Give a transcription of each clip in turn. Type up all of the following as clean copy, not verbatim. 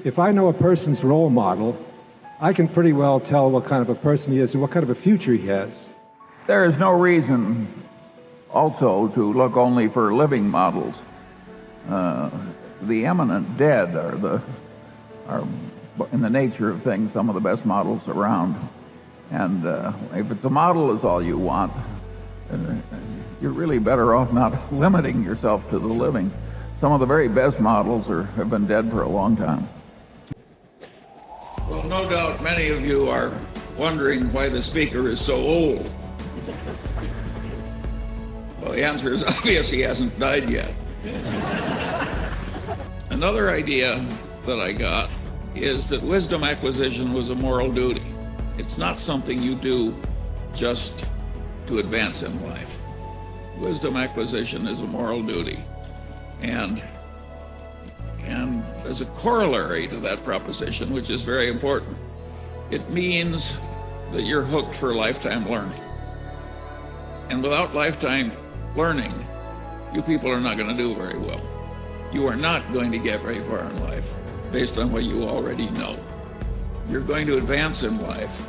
If I know a person's role model, I can pretty well tell what kind of a person he is and what kind of a future he has. There is no reason also to look only for living models. The eminent dead are in the nature of things, some of the best models around. And if it's a model is all you want, you're really better off not limiting yourself to the living. Some of the very best models have been dead for a long time. Well, no doubt many of you are wondering why the speaker is so old. Well, the answer is obvious: he hasn't died yet. Another idea that I got is that wisdom acquisition was a moral duty. It's not something you do just to advance in life. Wisdom acquisition is a moral duty. And there's a corollary to that proposition, which is very important. It means that you're hooked for lifetime learning. And without lifetime learning, you people are not going to do very well. You are not going to get very far in life based on what you already know. You're going to advance in life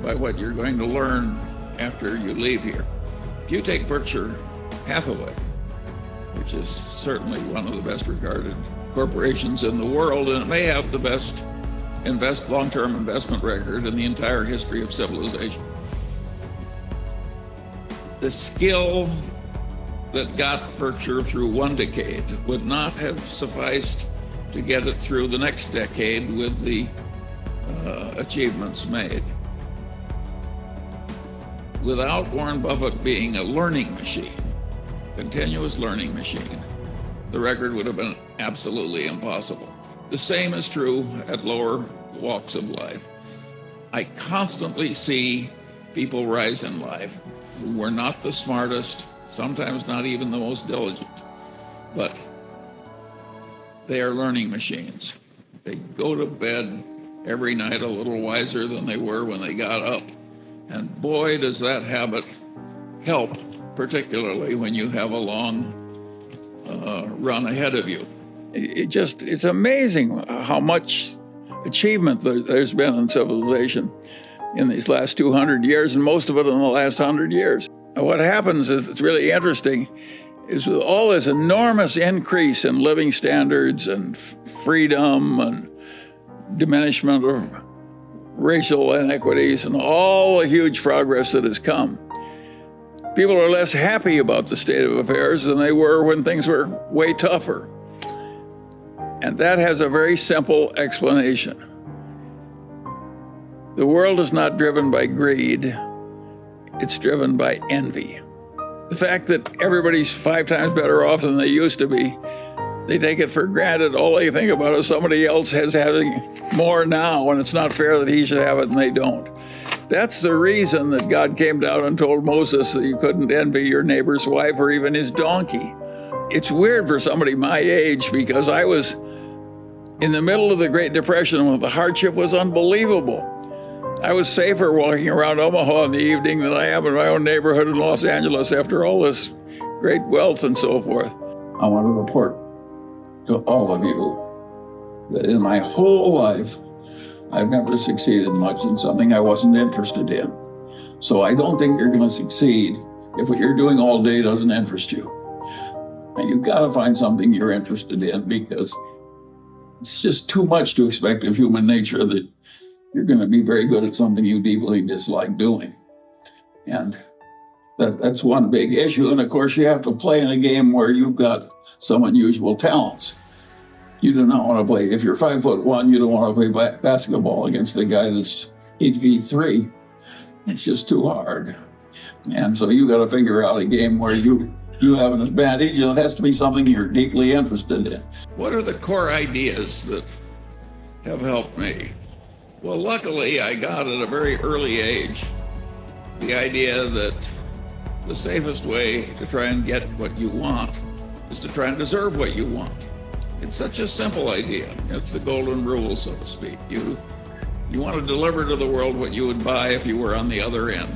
by what you're going to learn after you leave here. If you take Berkshire Hathaway, which is certainly one of the best regarded corporations in the world, and it may have the best long-term investment record in the entire history of civilization. The skill that got Berkshire through one decade would not have sufficed to get it through the next decade with the achievements made. Without Warren Buffett being a learning machine, continuous learning machine, the record would have been absolutely impossible. The same is true at lower walks of life. I constantly see people rise in life who were not the smartest, sometimes not even the most diligent, but they are learning machines. They go to bed every night a little wiser than they were when they got up. And boy, does that habit help, particularly when you have a long run ahead of you. It's amazing how much achievement there's been in civilization in these last 200 years, and most of it in the last 100 years. And what happens is, it's really interesting, is with all this enormous increase in living standards and freedom and diminishment of racial inequities and all the huge progress that has come, people are less happy about the state of affairs than they were when things were way tougher. And that has a very simple explanation. The world is not driven by greed, it's driven by envy. The fact that everybody's 5 times better off than they used to be, they take it for granted. All they think about is somebody else having more now, and it's not fair that he should have it and they don't. That's the reason that God came down and told Moses that you couldn't envy your neighbor's wife or even his donkey. It's weird for somebody my age, because I was in the middle of the Great Depression when the hardship was unbelievable. I was safer walking around Omaha in the evening than I am in my own neighborhood in Los Angeles after all this great wealth and so forth. I want to report to all of you that in my whole life, I've never succeeded much in something I wasn't interested in. So I don't think you're going to succeed if what you're doing all day doesn't interest you. And you've got to find something you're interested in, because it's just too much to expect of human nature that you're going to be very good at something you deeply dislike doing. And that's one big issue. And of course, you have to play in a game where you've got some unusual talents. You do not want to play, if you're 5'1", you don't want to play basketball against a guy that's 8 feet 3. It's just too hard. And so you got to figure out a game where you have an advantage, and it has to be something you're deeply interested in. What are the core ideas that have helped me? Well, luckily, I got at a very early age the idea that the safest way to try and get what you want is to try and deserve what you want. It's such a simple idea. It's the golden rule, so to speak. You want to deliver to the world what you would buy if you were on the other end.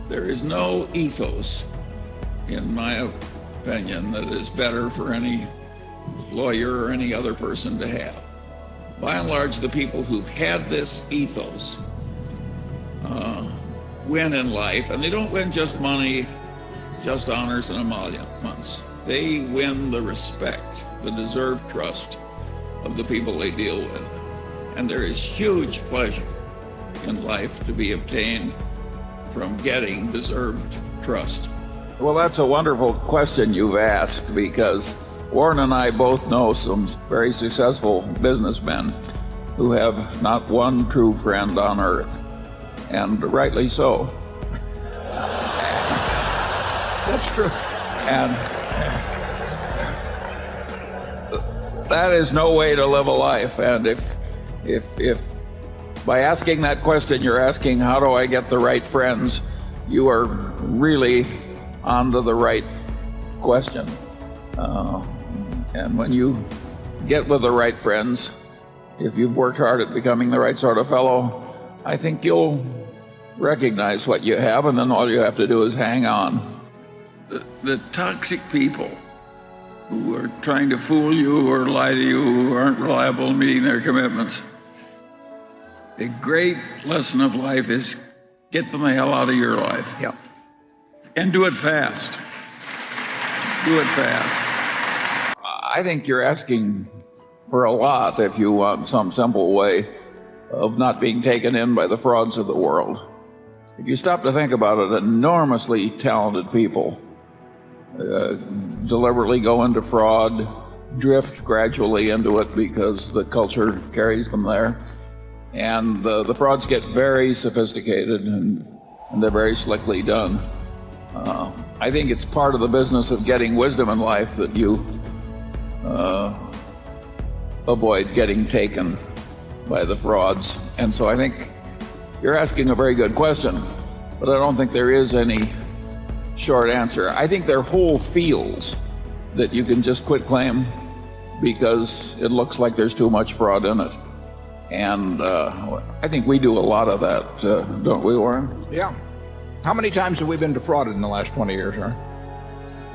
There is no ethos, in my opinion, that is better for any lawyer or any other person to have. By and large, the people who had this ethos win in life, and they don't win just money, just honors and emoluments. They win the respect, the deserved trust of the people they deal with. And there is huge pleasure in life to be obtained from getting deserved trust. Well, that's a wonderful question you've asked, because Warren and I both know some very successful businessmen who have not one true friend on earth, and rightly so. That's true. And that is no way to live a life. And if by asking that question you're asking, how do I get the right friends, you are really onto the right question. And when you get with the right friends, if you've worked hard at becoming the right sort of fellow, I think you'll recognize what you have, and then all you have to do is hang on. The toxic people who are trying to fool you or lie to you, who aren't reliable in meeting their commitments. The great lesson of life is get them the hell out of your life. Yeah. And do it fast. Do it fast. I think you're asking for a lot if you want some simple way of not being taken in by the frauds of the world. If you stop to think about it, enormously talented people deliberately go into fraud, drift gradually into it because the culture carries them there. And the frauds get very sophisticated and they're very slickly done. I think it's part of the business of getting wisdom in life that you avoid getting taken by the frauds. And so I think you're asking a very good question, but I don't think there is any short answer. I think there are whole fields that you can just quit claim because it looks like there's too much fraud in it. And I think we do a lot of that, don't we, Warren? Yeah. How many times have we been defrauded in the last 20 years, huh?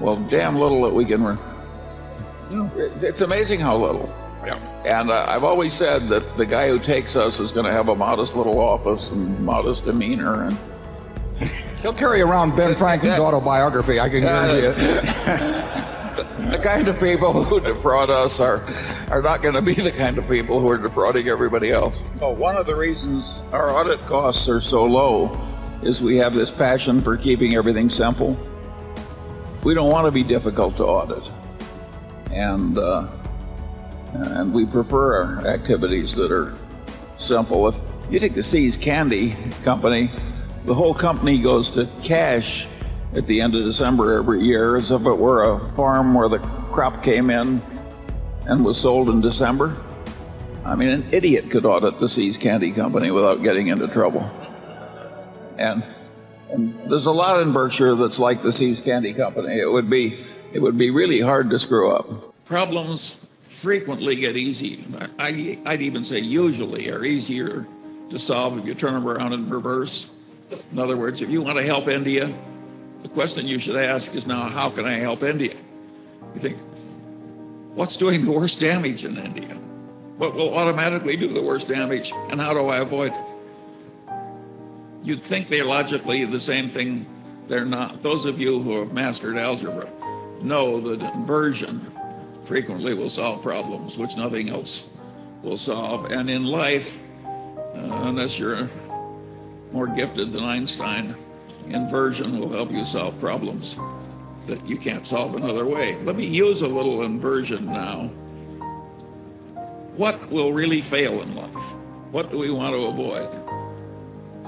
Well, damn little that we can... It's amazing how little. Yeah. And I've always said that the guy who takes us is going to have a modest little office and modest demeanor. And He'll carry around Ben Franklin's autobiography, I can guarantee it. the kind of people who defraud us are not going to be the kind of people who are defrauding everybody else. So one of the reasons our audit costs are so low is we have this passion for keeping everything simple. We don't want to be difficult to audit. And we prefer our activities that are simple. If you take the See's Candy Company, the whole company goes to cash at the end of December every year as if it were a farm where the crop came in and was sold in December. I mean, an idiot could audit the See's Candy Company without getting into trouble. And there's a lot in Berkshire that's like the See's Candy Company. It would be really hard to screw up. Problems frequently get easy. I'd even say usually are easier to solve if you turn them around in reverse. In other words, if you want to help India, the question you should ask is now, how can I help India? You think, what's doing the worst damage in India? What will automatically do the worst damage, and how do I avoid it? You'd think they're logically the same thing. They're not. Those of you who have mastered algebra know that inversion frequently will solve problems which nothing else will solve. And in life, unless you're more gifted than Einstein, inversion will help you solve problems that you can't solve another way. Let me use a little inversion now. What will really fail in life? What do we want to avoid?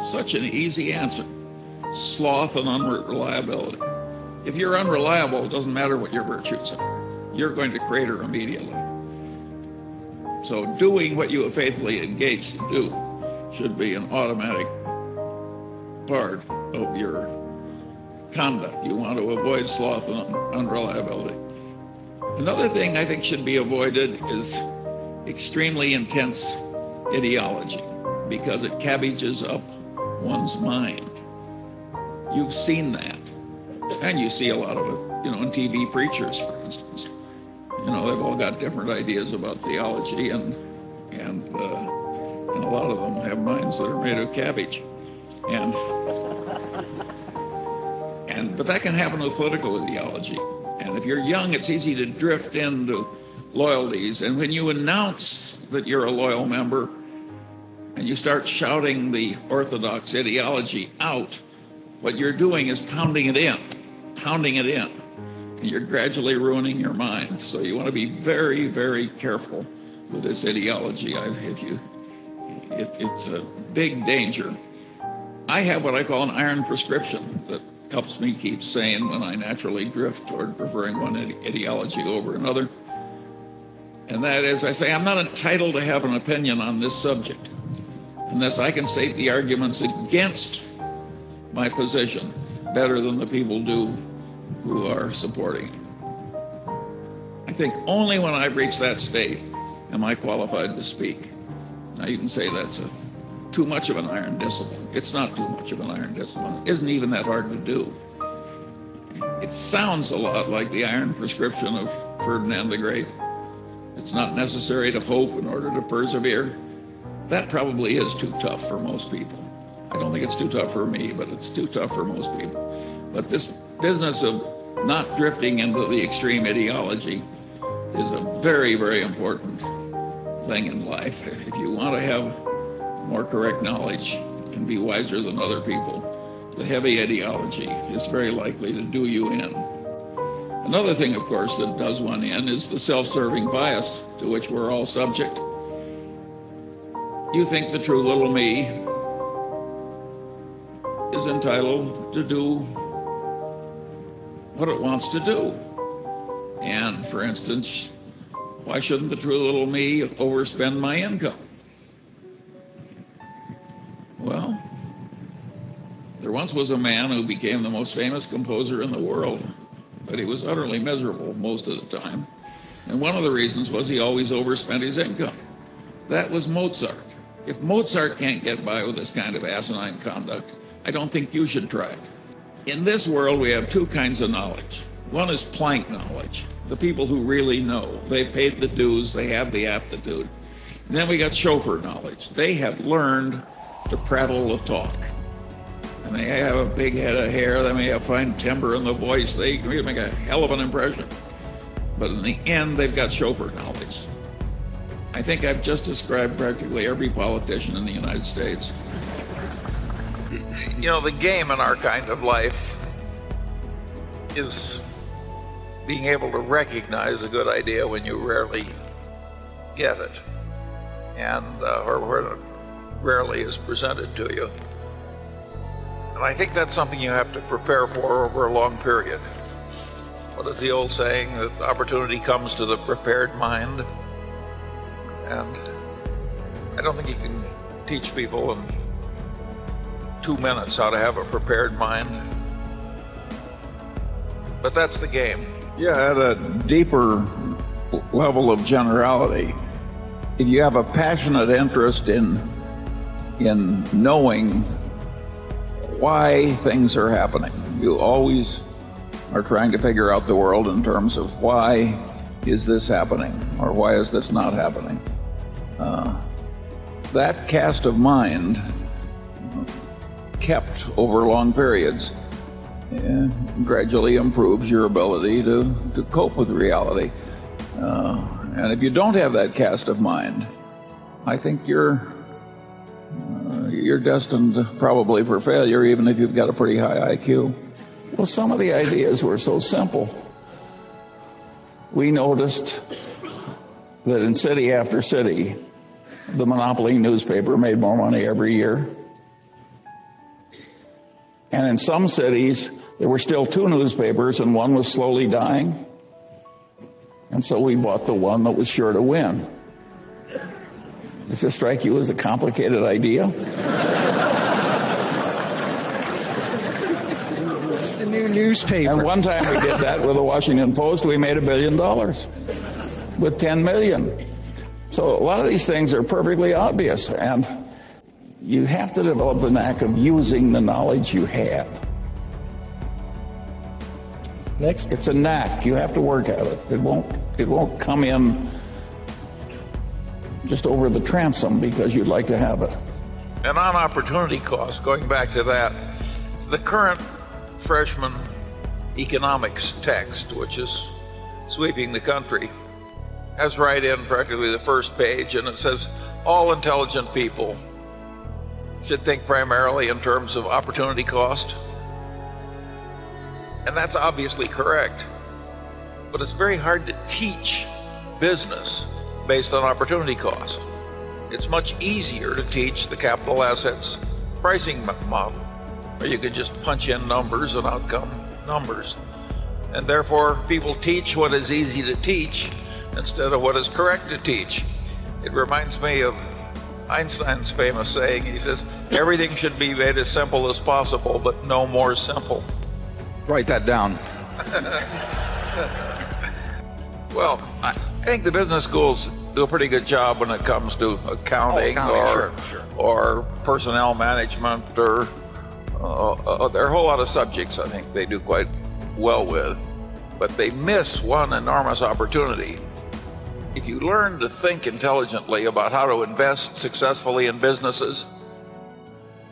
Such an easy answer. Sloth and unreliability. If you're unreliable, it doesn't matter what your virtues are. You're going to crater immediately. So doing what you have faithfully engaged to do should be an automatic part of your conduct. You want to avoid sloth and unreliability. Another thing I think should be avoided is extremely intense ideology, because it cabbages up one's mind. You've seen that. And you see a lot of it, in TV preachers, for instance. They've all got different ideas about theology, and and a lot of them have minds that are made of cabbage. But that can happen with political ideology. And if you're young, it's easy to drift into loyalties. And when you announce that you're a loyal member and you start shouting the orthodox ideology out, what you're doing is pounding it in. And you're gradually ruining your mind. So you want to be very, very careful with this ideology. It's a big danger. I have what I call an iron prescription that helps me keep sane when I naturally drift toward preferring one ideology over another. And that is, I say, I'm not entitled to have an opinion on this subject unless I can state the arguments against my position better than the people do who are supporting it. I think only when I've reached that state am I qualified to speak. Now you can say that's too much of an iron discipline. It's not too much of an iron discipline. It isn't even that hard to do. It sounds a lot like the iron prescription of Ferdinand the Great. It's not necessary to hope in order to persevere. That probably is too tough for most people. I don't think it's too tough for me, but it's too tough for most people. But this business of not drifting into the extreme ideology is a very, very important thing in life. If you want to have more correct knowledge and be wiser than other people, the heavy ideology is very likely to do you in. Another thing, of course, that does one in is the self-serving bias to which we're all subject. You think the true little me is entitled to do what it wants to do. And, for instance, why shouldn't the true little me overspend my income? Well, there once was a man who became the most famous composer in the world, but he was utterly miserable most of the time. And one of the reasons was he always overspent his income. That was Mozart. If Mozart can't get by with this kind of asinine conduct, I don't think you should try it. In this world, we have two kinds of knowledge. One is plank knowledge, the people who really know. They've paid the dues, they have the aptitude. And then we got chauffeur knowledge. They have learned to prattle the talk. And they have a big head of hair, they may have fine timbre in the voice, they make a hell of an impression. But in the end, they've got chauffeur knowledge. I think I've just described practically every politician in the United States. You know, the game in our kind of life is being able to recognize a good idea when you rarely get it, and or when it rarely is presented to you. And I think that's something you have to prepare for over a long period. What is the old saying, that opportunity comes to the prepared mind? And I don't think you can teach people in 2 minutes how to have a prepared mind. But that's the game. Yeah, at a deeper level of generality, if you have a passionate interest in knowing why things are happening, you always are trying to figure out the world in terms of why is this happening or why is this not happening. That cast of mind kept over long periods gradually improves your ability to cope with reality. And if you don't have that cast of mind, I think you're destined probably for failure, even if you've got a pretty high IQ. Well, some of the ideas were so simple. We noticed that in city after city, the monopoly newspaper made more money every year. And in some cities, there were still two newspapers and one was slowly dying. And so we bought the one that was sure to win. Does this strike you as a complicated idea? It's the new newspaper. And one time we did that with the Washington Post. We made $1 billion with 10 million. So a lot of these things are perfectly obvious, and you have to develop the knack of using the knowledge you have. Next. It's a knack. You have to work at it. It won't come in just over the transom because you'd like to have it. And on opportunity cost, going back to that, the current freshman economics text, which is sweeping the country, has right in practically the first page, and it says all intelligent people should think primarily in terms of opportunity cost. And that's obviously correct. But it's very hard to teach business based on opportunity cost. It's much easier to teach the capital assets pricing model, where you can just punch in numbers and out come numbers. And therefore, people teach what is easy to teach instead of what is correct to teach. It reminds me of Einstein's famous saying. He says, everything should be made as simple as possible, but no more simple. Write that down. Well, I think the business schools do a pretty good job when it comes to accounting, or personnel management, or there are a whole lot of subjects I think they do quite well with, but they miss one enormous opportunity. If you learn to think intelligently about how to invest successfully in businesses,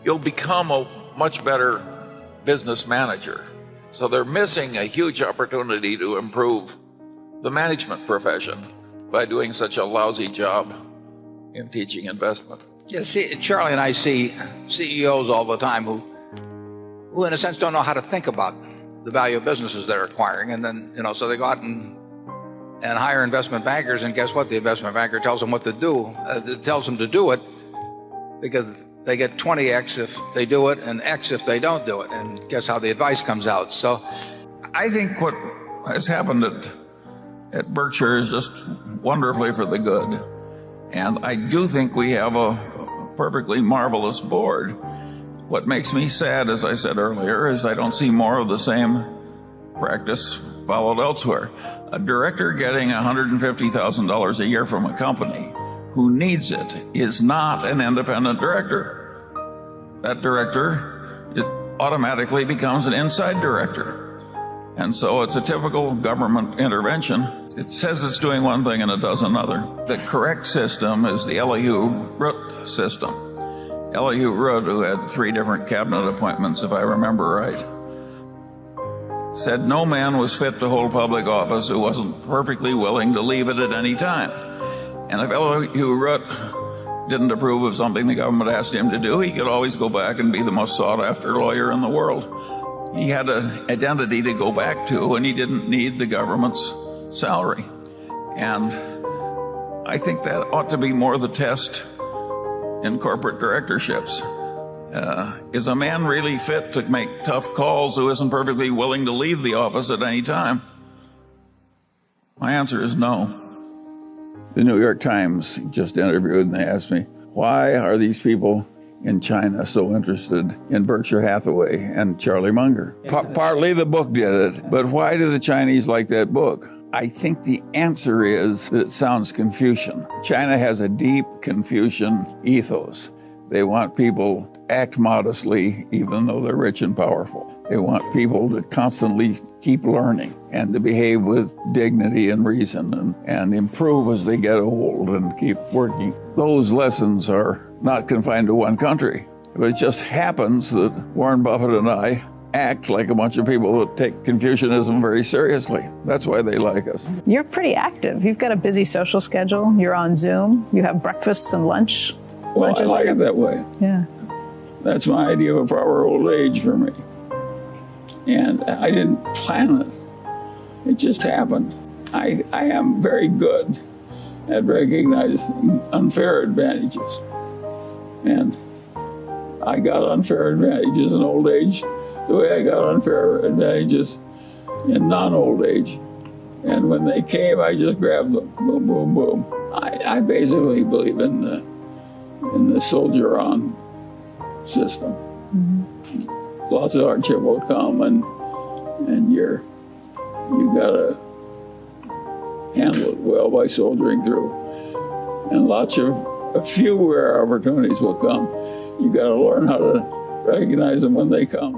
you'll become a much better business manager. So they're missing a huge opportunity to improve the management profession by doing such a lousy job in teaching investment. Yeah, see, Charlie and I see CEOs all the time who in a sense don't know how to think about the value of businesses they're acquiring, and then so they go out and hire investment bankers, and guess what? The investment banker tells them what to do. Tells them to do it because they get 20x if they do it and X if they don't do it, and guess how the advice comes out. So I think what has happened at Berkshire is just wonderfully for the good. And I do think we have a perfectly marvelous board. What makes me sad, as I said earlier, is I don't see more of the same practice followed elsewhere. A director getting $150,000 a year from a company who needs it is not an independent director. That director automatically becomes an inside director. And so it's a typical government intervention. It says it's doing one thing and it does another. The correct system is the Elihu Root system. Elihu Root, who had 3 different cabinet appointments, if I remember right, said no man was fit to hold public office who wasn't perfectly willing to leave it at any time. And if Elihu Root didn't approve of something the government asked him to do, he could always go back and be the most sought-after lawyer in the world. He had an identity to go back to, and he didn't need the government's salary. And I think that ought to be more the test in corporate directorships. Is a man really fit to make tough calls who isn't perfectly willing to leave the office at any time? My answer is no. The New York Times just interviewed, and they asked me, why are these people in China so interested in Berkshire Hathaway and Charlie Munger? Partly the book did it, but why do the Chinese like that book? I think the answer is that it sounds Confucian. China has a deep Confucian ethos. They want people to act modestly even though they're rich and powerful. They want people to constantly keep learning and to behave with dignity and reason and improve as they get old and keep working. Those lessons are not confined to one country, but it just happens that Warren Buffett and I act like a bunch of people that take Confucianism very seriously. That's why they like us. You're pretty active. You've got a busy social schedule. You're on Zoom. You have breakfasts and lunch. Well, I like it that way. Yeah. That's my idea of a proper old age for me. And I didn't plan it. It just happened. I am very good at recognizing unfair advantages. And I got unfair advantages in old age the way I got unfair advantages in non-old age. And when they came, I just grabbed them. Boom, boom, boom. I basically believe in the soldier-on system. Mm-hmm. Lots of hardship will come, and you gotta handle it well by soldiering through. And a few rare opportunities will come. You gotta learn how to recognize them when they come.